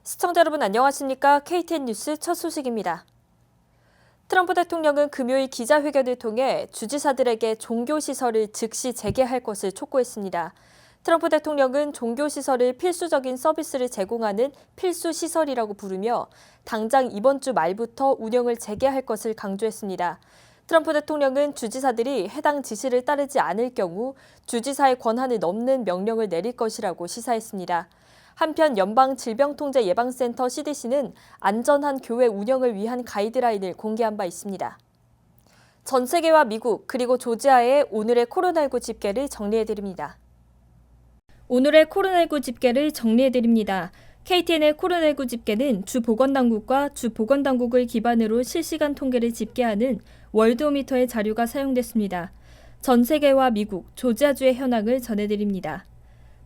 시청자 여러분 안녕하십니까? KTN 뉴스 첫 소식입니다. 트럼프 대통령은 금요일 기자회견을 통해 주지사들에게 종교시설을 즉시 재개할 것을 촉구했습니다. 트럼프 대통령은 종교시설을 필수적인 서비스를 제공하는 필수시설이라고 부르며 당장 이번 주 말부터 운영을 재개할 것을 강조했습니다. 트럼프 대통령은 주지사들이 해당 지시를 따르지 않을 경우 주지사의 권한을 넘는 명령을 내릴 것이라고 시사했습니다. 한편 연방질병통제예방센터 CDC는 안전한 교회 운영을 위한 가이드라인을 공개한 바 있습니다. 전 세계와 미국 그리고 조지아의 오늘의 코로나19 집계를 정리해드립니다. 오늘의 코로나19 집계를 정리해드립니다. KTN의 코로나19 집계는 주 보건당국과 주 보건당국을 기반으로 실시간 통계를 집계하는 월드오미터의 자료가 사용됐습니다. 전 세계와 미국, 조지아주의 현황을 전해드립니다.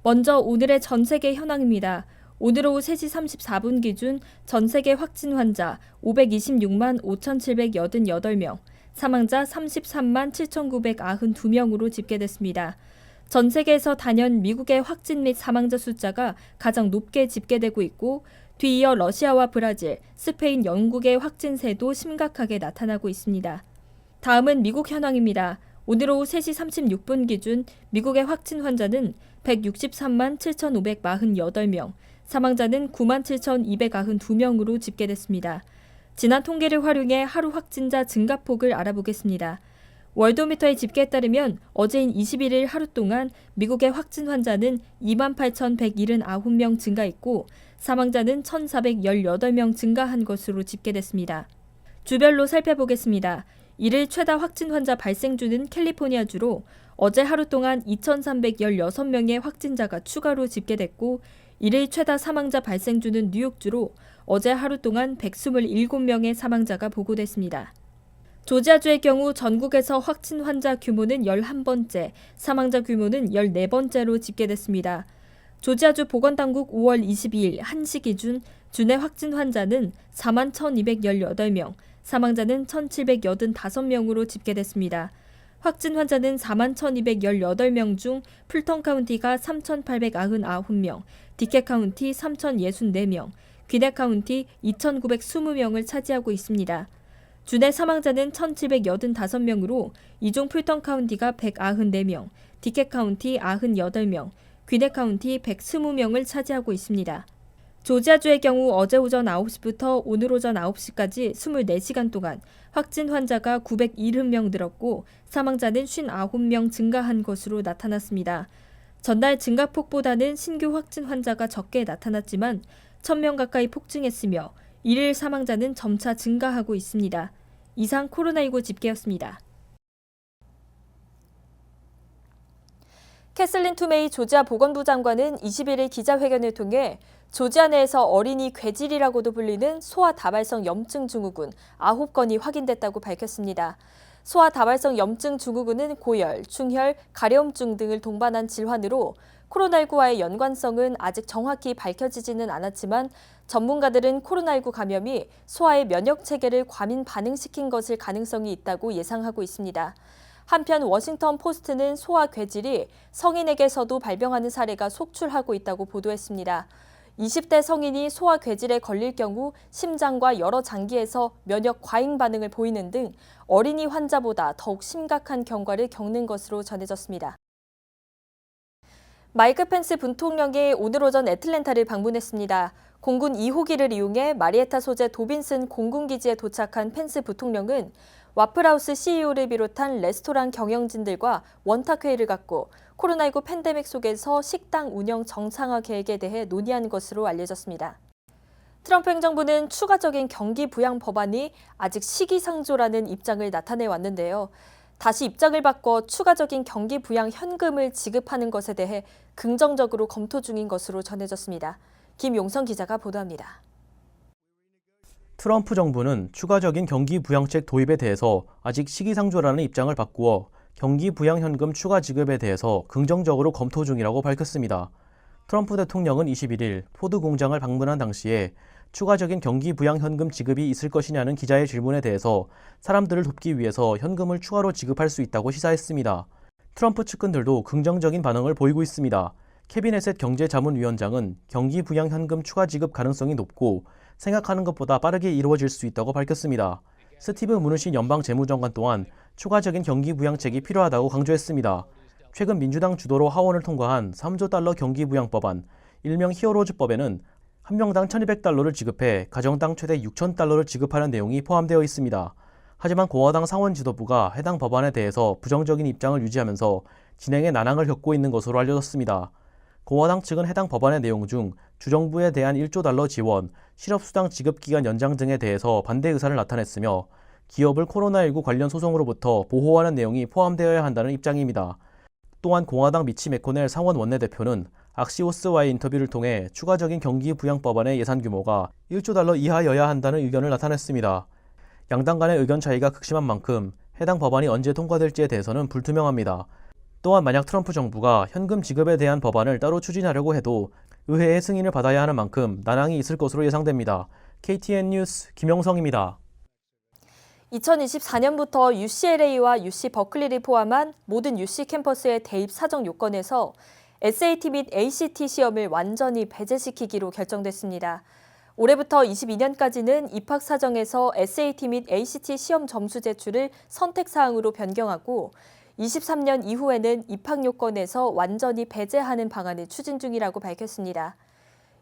먼저 오늘의 전 세계 현황입니다. 오늘 오후 3시 34분 기준 전 세계 확진 환자 526만 5,788명, 사망자 33만 7,992명으로 집계됐습니다. 전 세계에서 단연 미국의 확진 및 사망자 숫자가 가장 높게 집계되고 있고 뒤이어 러시아와 브라질, 스페인, 영국의 확진세도 심각하게 나타나고 있습니다. 다음은 미국 현황입니다. 오늘 오후 3시 36분 기준 미국의 확진 환자는 163만 7,548명, 사망자는 9만 7,292명으로 집계됐습니다. 지난 통계를 활용해 하루 확진자 증가폭을 알아보겠습니다. 월드오미터의 집계에 따르면 어제인 21일 하루 동안 미국의 확진 환자는 2만 8,179명 증가했고 사망자는 1,418명 증가한 것으로 집계됐습니다. 주별로 살펴보겠습니다. 1일 최다 확진 환자 발생주는 캘리포니아주로 어제 하루 동안 2,316명의 확진자가 추가로 집계됐고 1일 최다 사망자 발생주는 뉴욕주로 어제 하루 동안 127명의 사망자가 보고됐습니다. 조지아주의 경우 전국에서 확진 환자 규모는 11번째, 사망자 규모는 14번째로 집계됐습니다. 조지아주 보건당국 5월 22일 1시 기준 주내 확진 환자는 4만 1,218명, 사망자는 1,785명으로 집계됐습니다. 확진 환자는 4만 1,218명 중 풀턴 카운티가 3,899명, 디켓 카운티 3,064명, 귀넷 카운티 2,920명을 차지하고 있습니다. 주내 사망자는 1,785명으로 이 중 풀턴 카운티가 194명, 디켓 카운티 98명, 귀넷 카운티 120명을 차지하고 있습니다. 조지아주의 경우 어제 오전 9시부터 오늘 오전 9시까지 24시간 동안 확진 환자가 970명 늘었고 사망자는 59명 증가한 것으로 나타났습니다. 전날 증가폭보다는 신규 확진 환자가 적게 나타났지만 1,000명 가까이 폭증했으며 1일 사망자는 점차 증가하고 있습니다. 이상 코로나19 집계였습니다. 캐슬린 투메이 조지아 보건부 장관은 21일 기자회견을 통해 조지아 내에서 어린이 괴질이라고도 불리는 소아 다발성 염증 증후군 9건이 확인됐다고 밝혔습니다. 소아 다발성 염증 증후군은 고열, 충혈, 가려움증 등을 동반한 질환으로 코로나19와의 연관성은 아직 정확히 밝혀지지는 않았지만 전문가들은 코로나19 감염이 소아의 면역 체계를 과민 반응시킨 것일 가능성이 있다고 예상하고 있습니다. 한편 워싱턴 포스트는 소아 괴질이 성인에게서도 발병하는 사례가 속출하고 있다고 보도했습니다. 20대 성인이 소아 괴질에 걸릴 경우 심장과 여러 장기에서 면역 과잉 반응을 보이는 등 어린이 환자보다 더욱 심각한 경과를 겪는 것으로 전해졌습니다. 마이크 펜스 부통령이 오늘 오전 애틀랜타를 방문했습니다. 공군 2호기를 이용해 마리에타 소재 도빈슨 공군기지에 도착한 펜스 부통령은 와플하우스 CEO를 비롯한 레스토랑 경영진들과 원탁회의를 갖고 코로나19 팬데믹 속에서 식당 운영 정상화 계획에 대해 논의한 것으로 알려졌습니다. 트럼프 행정부는 추가적인 경기 부양 법안이 아직 시기상조라는 입장을 나타내왔는데요. 다시 입장을 바꿔 추가적인 경기 부양 현금을 지급하는 것에 대해 긍정적으로 검토 중인 것으로 전해졌습니다. 김용성 기자가 보도합니다. 트럼프 정부는 추가적인 경기 부양책 도입에 대해서 아직 시기상조라는 입장을 바꾸어 경기 부양 현금 추가 지급에 대해서 긍정적으로 검토 중이라고 밝혔습니다. 트럼프 대통령은 21일 포드 공장을 방문한 당시에 추가적인 경기 부양 현금 지급이 있을 것이냐는 기자의 질문에 대해서 사람들을 돕기 위해서 현금을 추가로 지급할 수 있다고 시사했습니다. 트럼프 측근들도 긍정적인 반응을 보이고 있습니다. 캐비넷의 경제자문위원장은 경기 부양 현금 추가 지급 가능성이 높고 생각하는 것보다 빠르게 이루어질 수 있다고 밝혔습니다. 스티브 무누신 연방 재무장관 또한 추가적인 경기 부양책이 필요하다고 강조했습니다. 최근 민주당 주도로 하원을 통과한 3조 달러 경기 부양 법안, 일명 히어로즈법에는 한 명당 $1,200를 지급해 가정당 최대 $6,000를 지급하는 내용이 포함되어 있습니다. 하지만 공화당 상원 지도부가 해당 법안에 대해서 부정적인 입장을 유지하면서 진행에 난항을 겪고 있는 것으로 알려졌습니다. 공화당 측은 해당 법안의 내용 중 주정부에 대한 $1조 지원, 실업수당 지급기간 연장 등에 대해서 반대 의사를 나타냈으며 기업을 코로나19 관련 소송으로부터 보호하는 내용이 포함되어야 한다는 입장입니다. 또한 공화당 미치 매코넬 상원 원내대표는 악시오스와의 인터뷰를 통해 추가적인 경기 부양 법안의 예산 규모가 $1조 이하여야 한다는 의견을 나타냈습니다. 양당 간의 의견 차이가 극심한 만큼 해당 법안이 언제 통과될지에 대해서는 불투명합니다. 또한 만약 트럼프 정부가 현금 지급에 대한 법안을 따로 추진하려고 해도 의회의 승인을 받아야 하는 만큼 난항이 있을 것으로 예상됩니다. KTN 뉴스 김영성입니다. 2024년부터 UCLA와 UC 버클리를 포함한 모든 UC 캠퍼스의 대입 사정 요건에서 SAT 및 ACT 시험을 완전히 배제시키기로 결정됐습니다. 올해부터 22년까지는 입학 사정에서 SAT 및 ACT 시험 점수 제출을 선택 사항으로 변경하고 23년 이후에는 입학 요건에서 완전히 배제하는 방안을 추진 중이라고 밝혔습니다.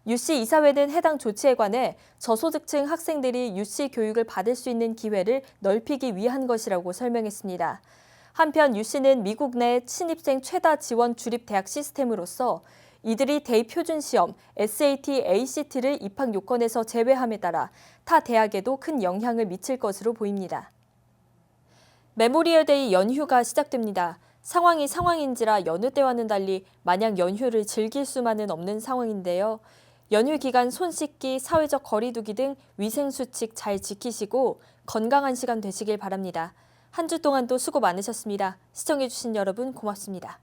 UC 이사회는 해당 조치에 관해 저소득층 학생들이 UC 교육을 받을 수 있는 기회를 넓히기 위한 것이라고 설명했습니다. 한편 UC는 미국 내 신입생 최다 지원 주립 대학 시스템으로서 이들이 대입 표준 시험 SAT, ACT를 입학 요건에서 제외함에 따라 타 대학에도 큰 영향을 미칠 것으로 보입니다. 메모리얼 데이 연휴가 시작됩니다. 상황이 상황인지라 여느 때와는 달리 마냥 연휴를 즐길 수만은 없는 상황인데요. 연휴 기간 손 씻기, 사회적 거리 두기 등 위생 수칙 잘 지키시고 건강한 시간 되시길 바랍니다. 한 주 동안도 수고 많으셨습니다. 시청해주신 여러분 고맙습니다.